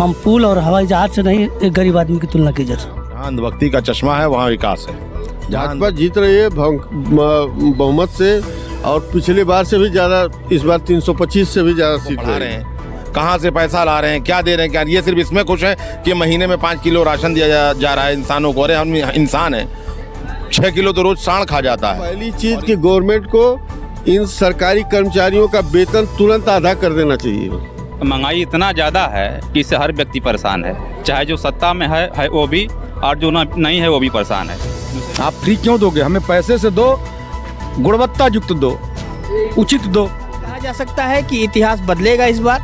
हम पुल और हवाई जहाज से नहीं एक गरीब आदमी की तुलना की जा सकती। जहाँ अंधभक्ति का चश्मा है वहाँ विकास है। भाजपा जीत रही है बहुमत से, और पिछली बार से भी ज़्यादा, इस बार 325 से भी ज़्यादा सीट बढ़ा रहे हैं। कहाँ से पैसा ला रहे हैं, क्या दे रहे हैं, क्या ये सिर्फ इसमें खुश है कि महीने में 5 किलो राशन दिया जा रहा है इंसानों को। अरे हम इंसान हैं, 6 किलो तो रोज साढ़ खा जाता है। पहली चीज़ कि गवर्नमेंट को इन सरकारी कर्मचारियों का वेतन तुरंत आधा कर देना चाहिए। महंगाई इतना ज़्यादा है कि इससे हर व्यक्ति परेशान है, चाहे जो सत्ता में है वो भी, और जो नहीं है वो भी परेशान है। आप फ्री क्यों दोगे? हमें पैसे से दो, गुणवत्ता युक्त दो, उचित दो। कहा जा सकता है कि इतिहास बदलेगा इस बार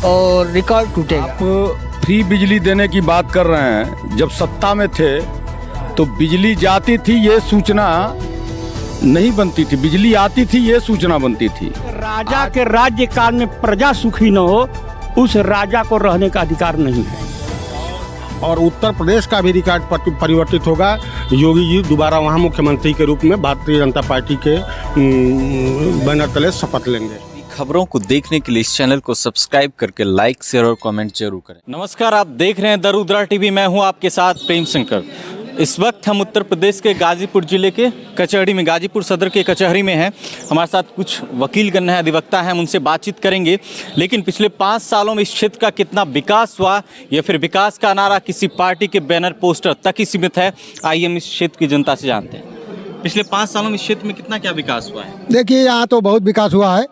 और रिकॉर्ड टूटेगा। आप फ्री बिजली देने की बात कर रहे हैं। जब सत्ता में थे तो बिजली जाती थी ये सूचना नहीं बनती थी, बिजली आती थी ये सूचना बनती थी। राजा के राज्य काल में प्रजा सुखी न हो, उस राजा को रहने का अधिकार नहीं है। और उत्तर प्रदेश का भी रिकॉर्ड परिवर्तित होगा। योगी जी दोबारा वहाँ मुख्यमंत्री के रूप में भारतीय जनता पार्टी के बैनर तले शपथ लेंगे। खबरों को देखने के लिए इस चैनल को सब्सक्राइब करके लाइक, शेयर और कमेंट जरूर करें। नमस्कार, आप देख रहे हैं द रुद्रा टीवी। मैं हूं आपके साथ प्रेम शंकर। इस वक्त हम उत्तर प्रदेश के गाजीपुर जिले के कचहरी में, गाजीपुर सदर के कचहरी में हैं। हमारे साथ कुछ वकीलगण हैं, अधिवक्ता हैं, हम उनसे बातचीत करेंगे। लेकिन पिछले 5 सालों में इस क्षेत्र का कितना विकास हुआ या फिर विकास का नारा किसी पार्टी के बैनर पोस्टर तक ही सीमित है, आइए हम इस क्षेत्र की जनता से जानते हैं। पिछले 5 सालों में इस क्षेत्र में कितना क्या विकास हुआ है? देखिए, यहाँ तो बहुत विकास हुआ है।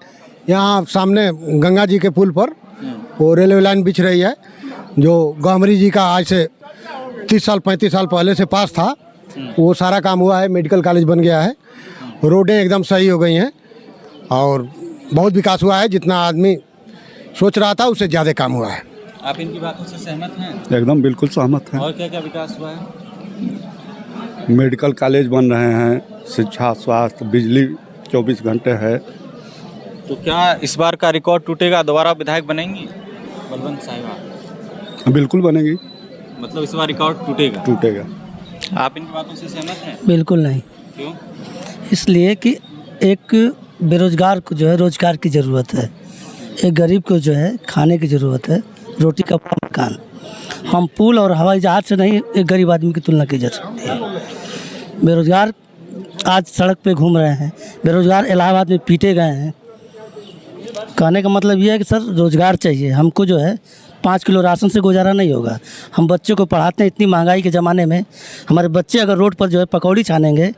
यहाँ सामने गंगा जी के पुल पर वो रेलवे लाइन बिछ रही है, जो गौमरी जी का आज से 30 साल 35 साल पहले से पास था। वो सारा काम हुआ है। मेडिकल कॉलेज बन गया है, रोडें एकदम सही हो गई हैं और बहुत विकास हुआ है। जितना आदमी सोच रहा था उससे ज़्यादा काम हुआ है। आप इनकी बातों से सहमत हैं? एकदम बिल्कुल सहमत हैं। और क्या क्या विकास हुआ है? मेडिकल कॉलेज बन रहे हैं, शिक्षा, स्वास्थ्य, बिजली 24 घंटे है। तो क्या इस बार का रिकॉर्ड टूटेगा? दोबारा विधायक बनेंगी बलवंत साहिबा? बिल्कुल बनेगी। मतलब इस बार रिकॉर्ड टूटेगा? टूटेगा। आप इनकी बातों से सहमत हैं? बिल्कुल नहीं। क्यों? इसलिए कि एक बेरोजगार को जो है रोजगार की ज़रूरत है, एक गरीब को जो है खाने की ज़रूरत है, रोटी कपड़ा मकान। हम पुल और हवाई जहाज से नहीं एक गरीब आदमी की तुलना की जा सकती है। बेरोजगार आज सड़क पे घूम रहे हैं, बेरोजगार इलाहाबाद में पीटे गए हैं। कहने का मतलब ये है कि सर रोज़गार चाहिए हमको। जो है 5 किलो राशन से गुजारा नहीं होगा। हम बच्चों को पढ़ाते हैं, इतनी महंगाई के ज़माने में हमारे बच्चे अगर रोड पर जो है पकौड़ी छानेंगे,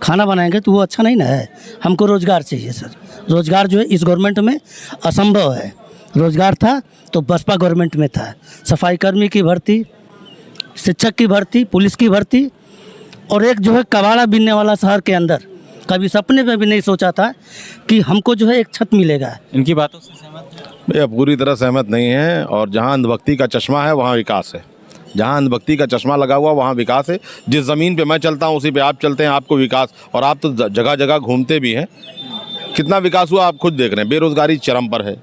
खाना बनाएंगे तो वो अच्छा नहीं ना है। हमको रोज़गार चाहिए सर। रोज़गार जो है इस गवर्नमेंट में असंभव है। रोज़गार था तो बसपा गवर्नमेंट में था। सफाई कर्मी की भर्ती, शिक्षक की भर्ती, पुलिस की भर्ती, और एक जो है कबाड़ा बीनने वाला शहर के अंदर कभी सपने में भी नहीं सोचा था कि हमको जो है एक छत मिलेगा। इनकी बातों से सहमत हैं? भैया पूरी तरह सहमत नहीं है। और जहाँ अंधभक्ति का चश्मा है वहाँ विकास है। जहाँ अंधभक्ति का चश्मा लगा हुआ वहाँ विकास है। जिस ज़मीन पे मैं चलता हूँ उसी पे आप चलते हैं, आपको विकास। और आप तो जगह जगह घूमते भी हैं। कितना विकास हुआ आप खुद देख रहे हैं। बेरोज़गारी चरम पर है,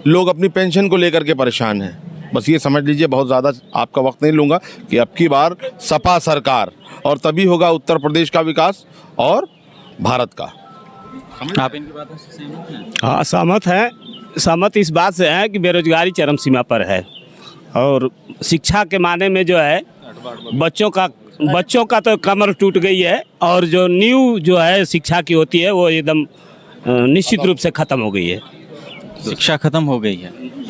लोग अपनी पेंशन को लेकर के परेशान हैं। बस ये समझ लीजिए, बहुत ज़्यादा आपका वक्त नहीं लूँगा, कि अब की बार सपा सरकार, और तभी होगा उत्तर प्रदेश का विकास और भारत का। आप इनकी बातों से सहमत हैं? हाँ, सहमत है। सहमत इस बात से है कि बेरोजगारी चरम सीमा पर है, और शिक्षा के माने में जो है बच्चों का तो कमर टूट गई है, और जो नींव जो है शिक्षा की होती है वो एकदम निश्चित रूप से खत्म हो गई है। शिक्षा खत्म हो गई है,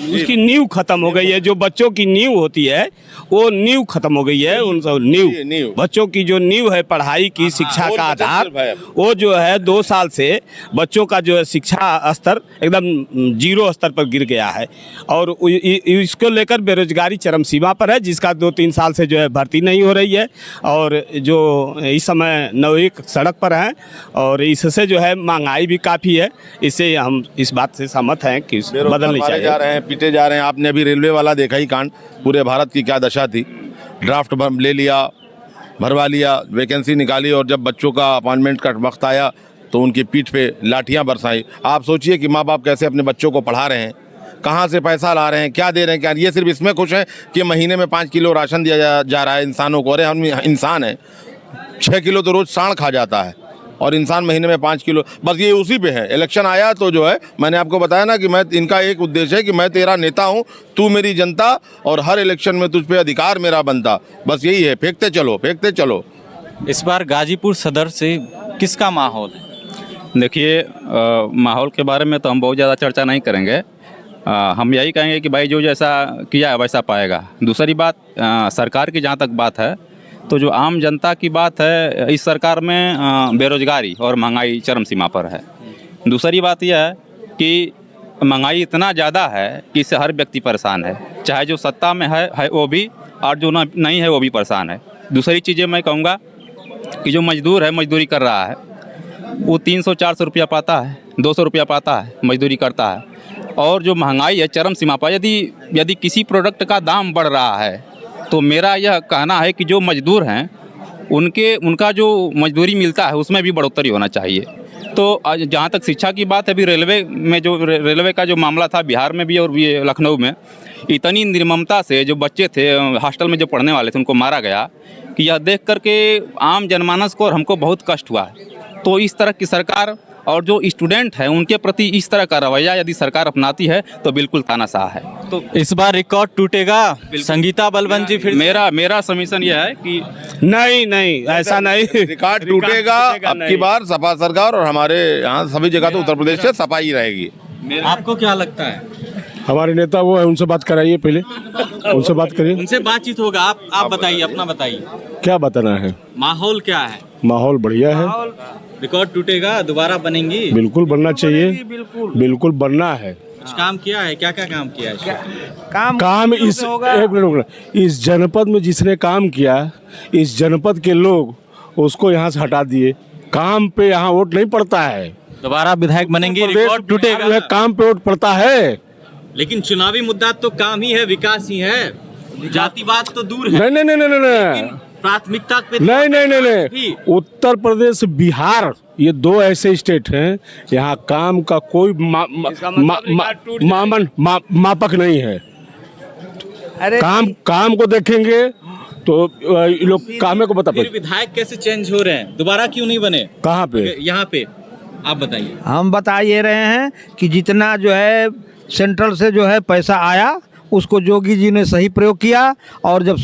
उसकी नींव खत्म हो गई है। जो बच्चों की नींव होती है वो नींव खत्म हो गई है। उन सब नींव बच्चों की जो नींव है पढ़ाई की, शिक्षा का आधार, वो जो है 2 साल से बच्चों का जो है शिक्षा स्तर एकदम 0 स्तर पर गिर गया है। और इसको लेकर बेरोजगारी चरम सीमा पर है, जिसका 2-3 साल से जो है भर्ती नहीं हो रही है। और जो इस समय नवयुवक सड़क पर हैं, और इससे जो है महंगाई भी काफ़ी है। इससे हम इस बात से सहमत हैं कि बदलनी चाहिए। जा रहे हैं, पीटे जा रहे हैं। आपने अभी रेलवे वाला देखा ही कांड, पूरे भारत की क्या दशा थी। ड्राफ्ट ले लिया, भरवा लिया, वैकेंसी निकाली, और जब बच्चों का अपॉइंटमेंट का वक्त आया तो उनकी पीठ पे लाठियां बरसाई। आप सोचिए कि माँ बाप कैसे अपने बच्चों को पढ़ा रहे हैं, कहाँ से पैसा ला रहे हैं, क्या दे रहे हैं, क्या ये सिर्फ इसमें खुश है कि महीने में 5 किलो राशन दिया जा रहा है इंसानों को। अरे हम इंसान हैं, 6 किलो तो रोज साढ़ खा जाता है। और इंसान महीने में 5 किलो, बस ये उसी पे है। इलेक्शन आया तो जो है, मैंने आपको बताया ना कि मैं, इनका एक उद्देश्य है कि मैं तेरा नेता हूँ, तू मेरी जनता, और हर इलेक्शन में तुझ पे अधिकार मेरा बनता, बस यही है। फेंकते चलो, फेंकते चलो। इस बार गाजीपुर सदर से किसका माहौल है? देखिए, माहौल के बारे में तो हम बहुत ज़्यादा चर्चा नहीं करेंगे। हम यही कहेंगे कि भाई जो जैसा किया है वैसा पाएगा। दूसरी बात, सरकार की जहाँ तक बात है, तो जो आम जनता की बात है, इस सरकार में बेरोजगारी और महंगाई चरम सीमा पर है। दूसरी बात यह है कि महंगाई इतना ज़्यादा है कि इससे हर व्यक्ति परेशान है, चाहे जो सत्ता में है वो भी, और जो नहीं है वो भी परेशान है। दूसरी चीज़ें मैं कहूँगा कि जो मजदूर है, मजदूरी कर रहा है, वो 300-400 रुपया पाता है, 200 रुपया पाता है, मजदूरी करता है। और जो महंगाई है चरम सीमा पर, यदि किसी प्रोडक्ट का दाम बढ़ रहा है तो मेरा यह कहना है कि जो मजदूर हैं उनका जो मजदूरी मिलता है उसमें भी बढ़ोतरी होना चाहिए। तो जहाँ तक शिक्षा की बात है, अभी रेलवे का जो मामला था बिहार में भी और ये लखनऊ में, इतनी निर्ममता से जो बच्चे थे हॉस्टल में जो पढ़ने वाले थे उनको मारा गया कि यह देख करके आम जनमानस को और हमको बहुत कष्ट हुआ। तो इस तरह की सरकार और जो स्टूडेंट है उनके प्रति इस तरह का रवैया यदि सरकार अपनाती है तो बिल्कुल तानाशाह है। तो इस बार रिकॉर्ड टूटेगा। संगीता बलवंत जी फिर मेरा समीशन यह है कि नहीं, ऐसा नहीं। रिकॉर्ड टूटेगा। अब की बार सपा सरकार, और हमारे यहाँ सभी जगह तो उत्तर प्रदेश से सपा ही रहेगी। आपको क्या लगता है? हमारे नेता वो है, उनसे बात कराइए, पहले उनसे बात करिए। उनसे बातचीत होगा। आप बताइए, अपना बताइए, क्या बताना है? माहौल क्या है? माहौल बढ़िया है। रिकॉर्ड टूटेगा, दोबारा बनेंगी? बिल्कुल बनना चाहिए, बिल्कुल बनना है। कुछ काम किया है? क्या क्या काम किया है? काम इस एक मिनट, इस जनपद में जिसने काम किया, इस जनपद के लोग उसको यहाँ से हटा दिए। काम पे यहाँ वोट नहीं पड़ता है। दोबारा विधायक बनेंगे, रिकॉर्ड टूटेगा। काम पे वोट पड़ता है, लेकिन चुनावी मुद्दा तो काम ही है, विकास ही है, जातिवाद तो दूर है। नहीं, प्राथमिकता पे नहीं। उत्तर प्रदेश, बिहार, ये दो ऐसे स्टेट हैं, यहाँ काम का कोई मापक नहीं है। काम को देखेंगे तो लोग काम को बता। फिर विधायक कैसे चेंज हो रहे हैं? दोबारा क्यों नहीं बने? कहाँ पे? यहाँ पे आप बताइए। हम बता ये रहे हैं कि जितना जो है सेंट्रल से जो है पैसा आया, उसको जोगी जी ने सही प्रयोग किया, और जब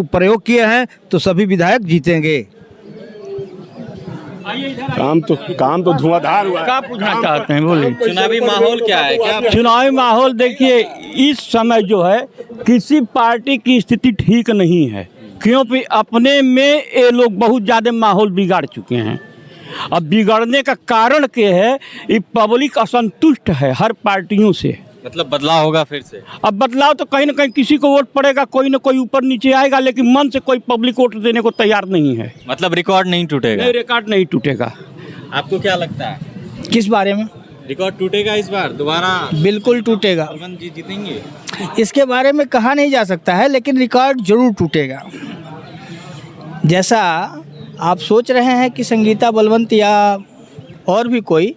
प्रयोग किए हैं तो सभी विधायक जीतेंगे। काम तो धुआंधार हुआ। क्या पूछना चाहते हैं, बोलिए। चुनावी माहौल क्या है? क्या चुनावी माहौल देखिए, इस समय जो है किसी पार्टी की स्थिति ठीक नहीं है, क्योंकि अपने में ये लोग बहुत ज़्यादा माहौल बिगाड़ चुके हैं। अब बिगड़ने का कारण क्या है? ये पब्लिक असंतुष्ट है हर पार्टियों से। मतलब बदलाव होगा फिर से? अब बदलाव तो कहीं ना कहीं किसी को वोट पड़ेगा, कोई ना कोई ऊपर नीचे आएगा, लेकिन मन से कोई पब्लिक वोट देने को तैयार नहीं है। मतलब रिकॉर्ड नहीं टूटेगा? नहीं, रिकॉर्ड नहीं टूटेगा। आपको क्या लगता है, किस बारे में? रिकॉर्ड टूटेगा इस बार दोबारा? बिल्कुल टूटेगा। बलवंत जी जीतेंगे? इसके बारे में कहा नहीं जा सकता है, लेकिन रिकॉर्ड जरूर टूटेगा। जैसा आप सोच रहे हैं कि संगीता बलवंत या और भी कोई,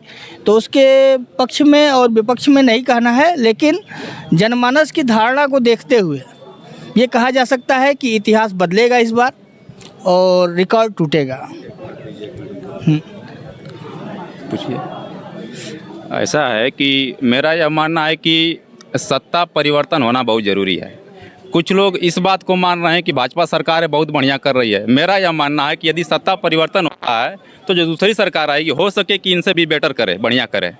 तो उसके पक्ष में और विपक्ष में नहीं कहना है, लेकिन जनमानस की धारणा को देखते हुए ये कहा जा सकता है कि इतिहास बदलेगा इस बार और रिकॉर्ड टूटेगा। पूछिए। ऐसा है कि मेरा यह मानना है कि सत्ता परिवर्तन होना बहुत ज़रूरी है। कुछ लोग इस बात को मान रहे हैं कि भाजपा सरकार है बहुत बढ़िया कर रही है। मेरा यह मानना है कि यदि सत्ता परिवर्तन होता है तो जो दूसरी सरकार आएगी हो सके कि इनसे भी बेटर करे, बढ़िया करे।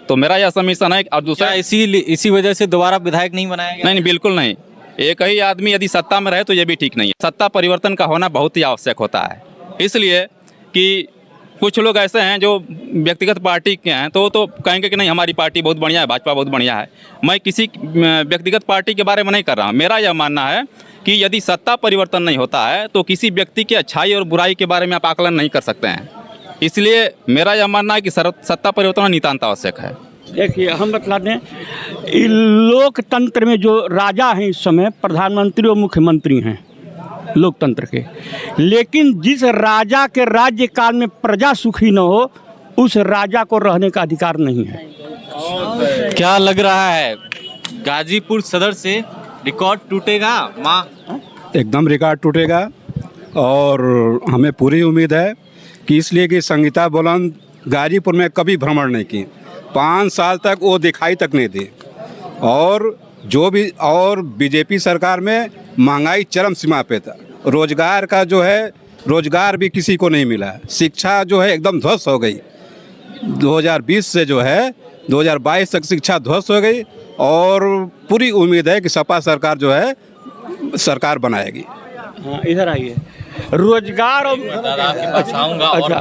तो मेरा यह समीशन है। और दूसरा, इसी वजह से दोबारा विधायक नहीं बनाया गया? नहीं, बिल्कुल नहीं। एक ही आदमी यदि सत्ता में रहे तो ये भी ठीक नहीं है। सत्ता परिवर्तन का होना बहुत ही आवश्यक होता है, इसलिए कि कुछ लोग ऐसे हैं जो व्यक्तिगत पार्टी के हैं तो कहेंगे कि नहीं हमारी पार्टी बहुत बढ़िया है, भाजपा बहुत बढ़िया है। मैं किसी व्यक्तिगत पार्टी के बारे में नहीं कर रहा हूँ। मेरा यह मानना है कि यदि सत्ता परिवर्तन नहीं होता है तो किसी व्यक्ति की अच्छाई और बुराई के बारे में आप आकलन नहीं कर सकते हैं। इसलिए मेरा यह मानना है कि सत्ता परिवर्तन नितांत आवश्यक है। देखिए, हम बतला दें, लोकतंत्र में जो राजा हैं इस समय प्रधानमंत्री और मुख्यमंत्री हैं लोकतंत्र के, लेकिन जिस राजा के राज्य काल में प्रजा सुखी न हो उस राजा को रहने का अधिकार नहीं है। क्या लग रहा है, गाजीपुर सदर से रिकॉर्ड टूटेगा? एकदम रिकॉर्ड टूटेगा और हमें पूरी उम्मीद है कि इसलिए कि संगीता बलवंत गाजीपुर में कभी भ्रमण नहीं की, 5 साल तक वो दिखाई तक नहीं दी। और बीजेपी सरकार में महंगाई चरम सीमा पे था, रोजगार का जो है रोजगार भी किसी को नहीं मिला, शिक्षा जो है एकदम ध्वस्त हो गई। 2020 से जो है 2022 तक शिक्षा ध्वस्त हो गई और पूरी उम्मीद है कि सपा सरकार जो है सरकार बनाएगी। हाँ, इधर आइए। रोजगार और और भी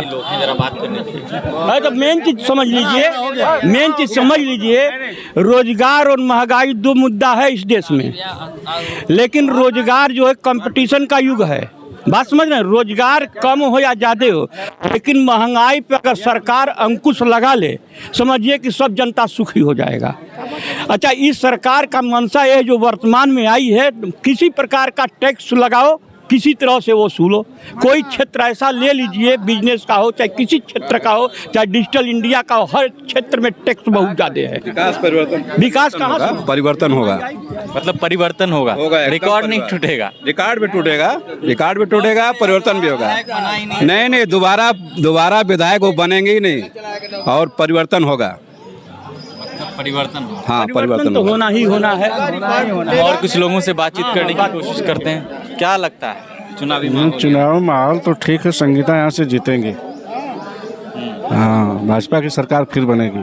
लोग हैं, जरा बात करने के लिए। तो मेन चीज समझ लीजिए, रोजगार और महंगाई 2 मुद्दा है इस देश में। लेकिन रोजगार जो है कंपटीशन का युग है, बात समझ रहे हैं। रोजगार कम हो या ज़्यादा हो, लेकिन महंगाई पे अगर सरकार अंकुश लगा ले, समझिए कि सब जनता सुखी हो जाएगा। अच्छा, इस सरकार का मंशा ये जो वर्तमान में आई है, किसी प्रकार का टैक्स लगाओ, किसी तरह से वसूलो। कोई क्षेत्र ऐसा ले लीजिए, बिजनेस का हो चाहे किसी क्षेत्र का हो, चाहे डिजिटल इंडिया का हो, हर क्षेत्र में टैक्स बहुत ज़्यादा है। विकास कहाँ से परिवर्तन होगा, मतलब परिवर्तन होगा, रिकॉर्ड नहीं टूटेगा। रिकॉर्ड भी टूटेगा, परिवर्तन भी होगा। नहीं, दोबारा विधायक वो बनेंगे ही नहीं और परिवर्तन होगा। हाँ, परिवर्तन तो होना ही होना है। और कुछ लोगों से बातचीत करने की कोशिश करते हैं, क्या लगता है चुनावी माहौल तो ठीक है, संगीता यहाँ से जीतेंगे। हाँ, भाजपा की सरकार फिर बनेगी।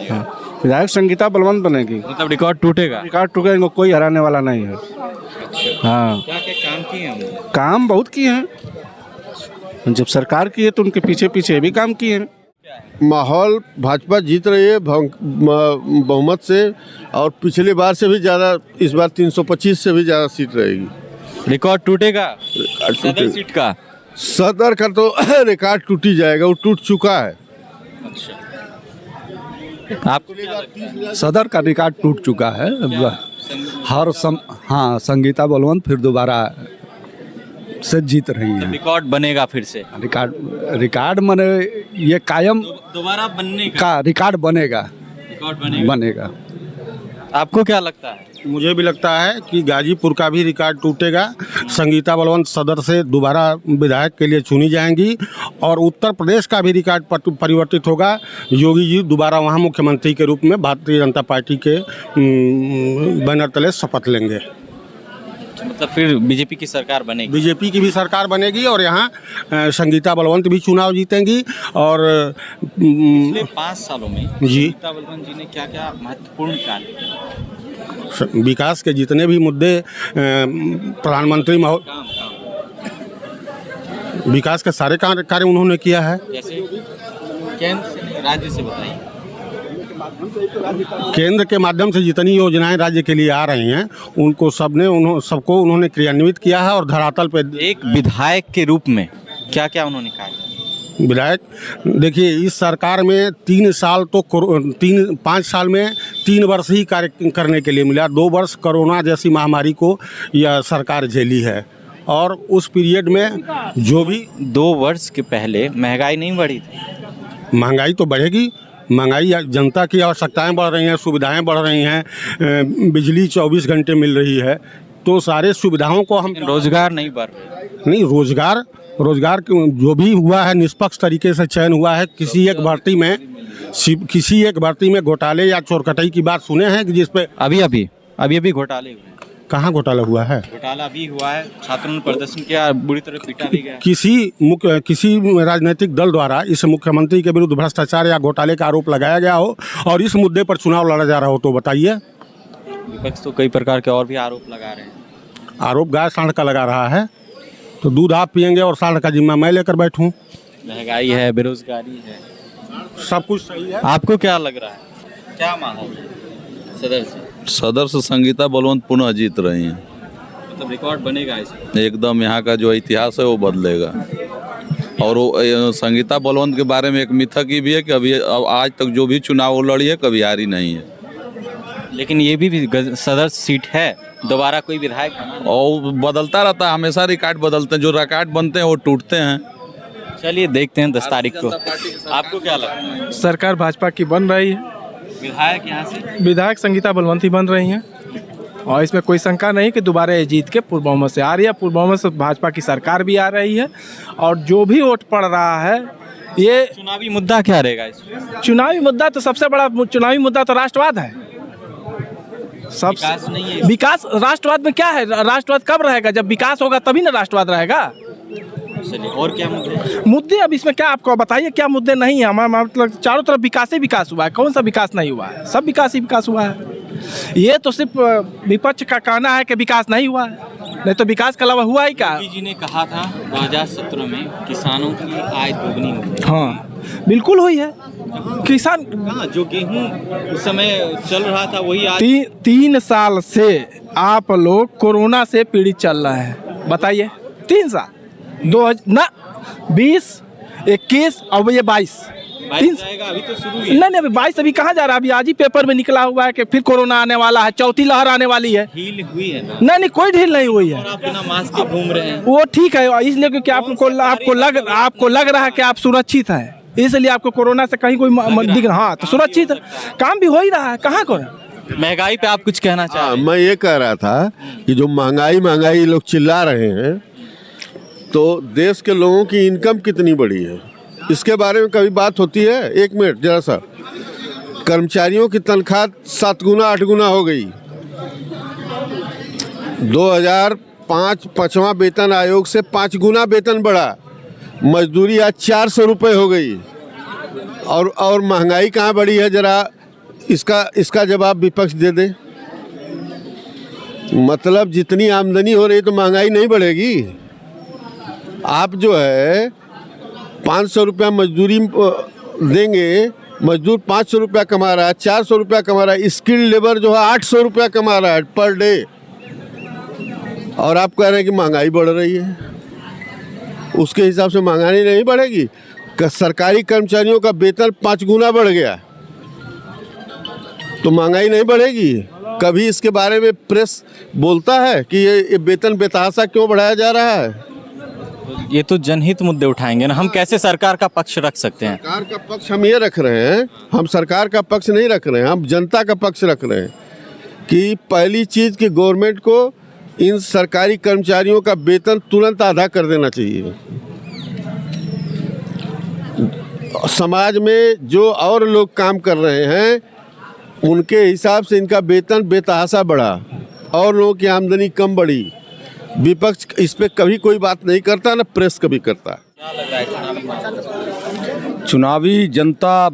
हाँ, विधायक संगीता बलवंत बनेगी। मतलब रिकॉर्ड टूटेगा? रिकॉर्ड टूटेगा, कोई हराने वाला नहीं है। हाँ, क्या काम किए हैं? काम बहुत किए हैं, जब सरकार की है तो उनके पीछे पीछे भी काम किए हैं। माहौल भाजपा जीत रही है बहुमत से, और पिछली बार से भी ज़्यादा, इस बार 325 से भी ज़्यादा सीट रहेगी। रिकॉर्ड टूटेगा सदर सीट का? सदर का तो रिकॉर्ड टूट ही जाएगा, वो टूट चुका है। आपको सदर का रिकॉर्ड टूट चुका है। हाँ, संगीता बलवंत फिर दोबारा से जीत रही है। रिकॉर्ड बनेगा फिर से? रिकॉर्ड माने ये कायम दोबारा बनने का रिकॉर्ड बनेगा। आपको क्या लगता है? मुझे भी लगता है कि गाजीपुर का भी रिकॉर्ड टूटेगा। संगीता बलवंत सदर से दोबारा विधायक के लिए चुनी जाएंगी और उत्तर प्रदेश का भी रिकॉर्ड परिवर्तित होगा। योगी जी दोबारा वहाँ मुख्यमंत्री के रूप में भारतीय जनता पार्टी के बैनर तले शपथ लेंगे। मतलब फिर बीजेपी की सरकार बनेगी? बीजेपी की भी सरकार बनेगी और यहाँ संगीता बलवंत भी चुनाव जीतेंगी। और पिछले 5 सालों में जी संगीता बलवंत जी ने क्या क्या महत्वपूर्ण कार्य किए? विकास के जितने भी मुद्दे प्रधानमंत्री विकास के सारे कार्य उन्होंने किया है। जैसे केंद्र से, राज्य से बताइए। केंद्र के माध्यम से जितनी योजनाएं राज्य के लिए आ रही हैं, उनको सबको उन्होंने क्रियान्वित किया है और धरातल पे। एक विधायक के रूप में क्या क्या उन्होंने कहा? विधायक देखिए, इस सरकार में 3 साल तो 5 साल में 3 वर्ष ही कार्य करने के लिए मिला। 2 वर्ष कोरोना जैसी महामारी को यह सरकार झेली है और उस पीरियड में जो भी 2 वर्ष के पहले महंगाई नहीं बढ़ी थी? महंगाई तो बढ़ेगी। महंगाई, जनता की आवश्यकताएं बढ़ रही हैं, सुविधाएं बढ़ रही हैं, बिजली 24 घंटे मिल रही है, तो सारे सुविधाओं को हम। रोजगार नहीं बढ़ रहा? नहीं, रोजगार जो भी हुआ है निष्पक्ष तरीके से चयन हुआ है। किसी एक भर्ती में घोटाले या चोरकटाई की बात सुने हैं कि जिसपे अभी घोटाले हुए? कहाँ घोटाला हुआ है? घोटाला अभी हुआ है, छात्रों ने प्रदर्शन किया, बुरी तरह पीटा भी गया। किसी राजनीतिक दल द्वारा इस मुख्यमंत्री के विरुद्ध भ्रष्टाचार या घोटाले का आरोप लगाया गया हो और इस मुद्दे पर चुनाव लड़ा जा रहा हो तो बताइए। विपक्ष तो कई प्रकार के और भी आरोप लगा रहे हैं। आरोप गाय सांड का लगा रहा है, तो दूध आप पियेंगे और सांड का जिम्मा मैं लेकर बैठूं। महंगाई है, बेरोजगारी है, सब कुछ सही है। आपको क्या लग रहा है, क्या माहौल है सदर से? सदर से संगीता बलवंत पुनः जीत रही हैं। मतलब रिकॉर्ड बनेगा इसमें? एकदम, यहाँ का जो इतिहास है वो बदलेगा। और वो संगीता बलवंत के बारे में एक मिथक ही भी है कि अभी आज तक जो भी चुनाव वो लड़ी है कभी हारी नहीं है। लेकिन ये भी सदर सीट है, दोबारा कोई विधायक और बदलता रहता है, हमेशा रिकॉर्ड बदलते हैं, जो रिकॉर्ड बनते हैं वो टूटते हैं। चलिए देखते हैं 10 तारीख को। आपको क्या लगता है? सरकार भाजपा की बन रही है। विधायक यहाँ से? विधायक संगीता बलवंत ही बन रही हैं। और इसमें कोई शंका नहीं कि दोबारा ये जीत के पूर्ण बहुमत से आ रही है। पूर्ण बहुमत से भाजपा की सरकार भी आ रही है और जो भी वोट पड़ रहा है ये चुनावी मुद्दा क्या रहेगा इसमें? चुनावी मुद्दा तो सबसे बड़ा चुनावी मुद्दा तो राष्ट्रवाद है। सब विकास नहीं है। विकास राष्ट्रवाद में क्या है? राष्ट्रवाद कब रहेगा? जब विकास होगा तभी ना राष्ट्रवाद रहेगा। चलिए, और क्या मुद्दे अब इसमें क्या आपको बताइए, क्या मुद्दे नहीं है? हमारा मतलब चारों तरफ विकास ही विकास हुआ है। कौन सा विकास नहीं हुआ है? सब विकास ही विकास हुआ है। ये तो सिर्फ विपक्ष का कहना है कि विकास नहीं हुआ है, नहीं तो विकास के अलावा हुआ ही क्या? मोदी जी ने कहा था 2017 में किसानों की आय दोगुनी हुई। हाँ बिल्कुल हुई है। किसान जो गेहूं उस समय चल रहा था वही आज 3 साल से आप लोग कोरोना से पीड़ित चल रहे हैं। बताइए 3 साल 20 21 और ये 22 जाएगा, अभी तो शुरू ही है। नहीं 22 अभी कहाँ जा रहा है? अभी आज ही पेपर में निकला हुआ है कि फिर कोरोना आने वाला है, चौथी लहर आने वाली है। ढील हुई है ना? नहीं कोई ढील नहीं हुई है। और आप बिना मास्क के घूम रहे हैं। वो ठीक है, इसलिए क्योंकि आपको लग रहा है कि आप सुरक्षित हैं, इसलिए आपको कोरोना से कहीं कोई दिख रहा। हाँ तो सुरक्षित काम भी हो ही रहा है। कहाँ को महंगाई पे आप कुछ कहना चाह रहे हैं? मैं ये कह रहा था कि जो महंगाई लोग चिल्ला रहे हैं, तो देश के लोगों की इनकम कितनी बड़ी है इसके बारे में कभी बात होती है? 1 मिनट जरा सा। कर्मचारियों की तनख्वाह 7 गुना 8 गुना हो गई। 2005 पाँचवां वेतन आयोग से 5 गुना वेतन बढ़ा। मजदूरी आज 400 रुपये हो गई। और महंगाई कहाँ बढ़ी है? जरा इसका जवाब विपक्ष दे दे। मतलब जितनी आमदनी हो रही तो महंगाई नहीं बढ़ेगी। आप जो है 500 रुपया मजदूरी देंगे, मजदूर 500 रुपया कमा रहा है, 400 रुपया कमा रहा है। स्किल्ड लेबर जो है 800 रुपया कमा रहा है पर डे, और आप कह रहे हैं कि महंगाई बढ़ रही है। उसके हिसाब से महंगाई नहीं बढ़ेगी। सरकारी कर्मचारियों का वेतन 5 गुना बढ़ गया तो महंगाई नहीं बढ़ेगी। कभी इसके बारे में प्रेस बोलता है कि ये वेतन बेतहाशा क्यों बढ़ाया जा रहा है? ये तो जनहित मुद्दे उठाएंगे ना, हम कैसे सरकार का पक्ष रख सकते हैं? सरकार का पक्ष हम ये रख रहे हैं, हम सरकार का पक्ष नहीं रख रहे हैं, हम जनता का पक्ष रख रहे हैं कि पहली चीज़ कि गवर्नमेंट को इन सरकारी कर्मचारियों का वेतन तुरंत आधा कर देना चाहिए। समाज में जो और लोग काम कर रहे हैं उनके हिसाब से इनका वेतन बेतहाशा बढ़ा और लोगों की आमदनी कम बढ़ी। विपक्ष इस पे कभी कोई बात नहीं करता, ना प्रेस कभी करता। चुनावी जनता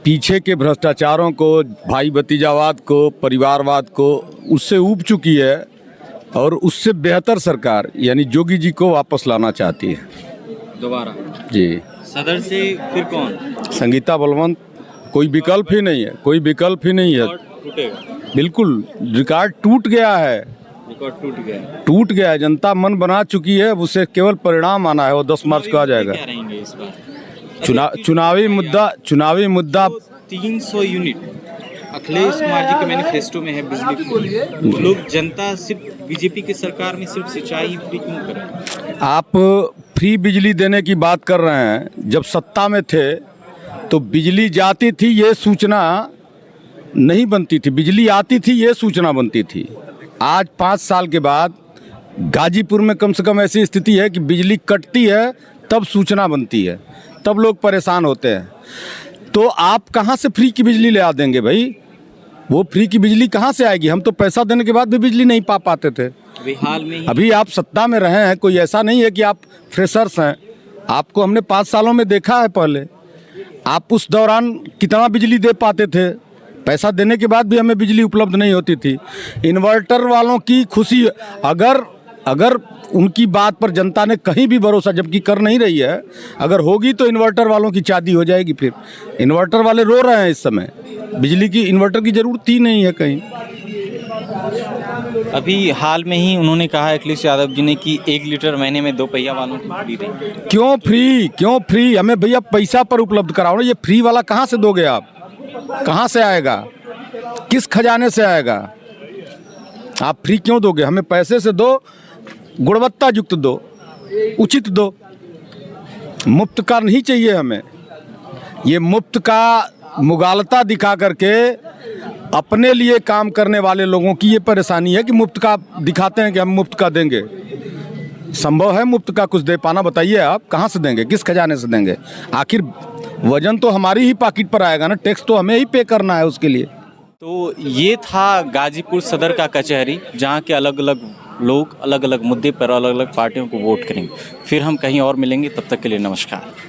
पीछे के भ्रष्टाचारों को, भाई भतीजावाद को, परिवारवाद को उससे ऊब चुकी है और उससे बेहतर सरकार यानी योगी जी को वापस लाना चाहती है दोबारा। जी सदर से फिर कौन? संगीता बलवंत। कोई विकल्प ही नहीं है, कोई विकल्प ही नहीं है। बिल्कुल रिकॉर्ड टूट गया है, टूट गया है। जनता मन बना चुकी है, उसे केवल परिणाम आना है। वो 10 मार्च को आ जाएगा। चुनावी मुद्दा 300 यूनिट अखिलेश कुमार जी के मैनिफेस्टो में है बिजली। लोग जनता सिर्फ बीजेपी की सरकार में सिर्फ सिंचाई फ्री क्यों करें? आप फ्री बिजली देने की बात कर रहे हैं। जब सत्ता में थे तो बिजली जाती थी ये सूचना नहीं बनती थी, बिजली आती थी ये सूचना बनती थी। आज 5 साल के बाद गाजीपुर में कम से कम ऐसी स्थिति है कि बिजली कटती है तब सूचना बनती है, तब लोग परेशान होते हैं। तो आप कहाँ से फ्री की बिजली ले आ देंगे भाई? वो फ्री की बिजली कहाँ से आएगी? हम तो पैसा देने के बाद भी बिजली नहीं पा पाते थे। हाल में अभी आप सत्ता में रहे हैं, कोई ऐसा नहीं है कि आप फ्रेशर्स हैं। आपको हमने 5 सालों में देखा है। पहले आप उस दौरान कितना बिजली दे पाते थे? पैसा देने के बाद भी हमें बिजली उपलब्ध नहीं होती थी। इन्वर्टर वालों की खुशी, अगर उनकी बात पर जनता ने कहीं भी भरोसा, जबकि कर नहीं रही है, अगर होगी तो इन्वर्टर वालों की चादी हो जाएगी। फिर इन्वर्टर वाले रो रहे हैं इस समय, बिजली की इन्वर्टर की जरूरत ही नहीं है कहीं। अभी हाल में ही उन्होंने कहा अखिलेश यादव जी ने कि 1 लीटर महीने में 2 पहिया वालों को फ्री देंगे। क्यों फ्री? हमें भैया पैसा पर उपलब्ध कराओ ना। ये फ्री वाला कहाँ से दोगे आप? कहाँ से आएगा? किस खजाने से आएगा? आप फ्री क्यों दोगे? हमें पैसे से दो, गुणवत्ता युक्त दो, उचित दो। मुफ्त का नहीं चाहिए हमें। ये मुफ्त का मुगालता दिखा करके अपने लिए काम करने वाले लोगों की ये परेशानी है कि मुफ्त का दिखाते हैं कि हम मुफ्त का देंगे। संभव है मुफ्त का कुछ दे पाना? बताइए आप, कहाँ से देंगे, किस खजाने से देंगे? आखिर वजन तो हमारी ही पॉकेट पर आएगा ना, टैक्स तो हमें ही पे करना है उसके लिए। तो ये था गाजीपुर सदर का कचहरी, जहाँ के अलग अलग लोग अलग अलग मुद्दे पर अलग अलग पार्टियों को वोट करेंगे। फिर हम कहीं और मिलेंगे, तब तक के लिए नमस्कार।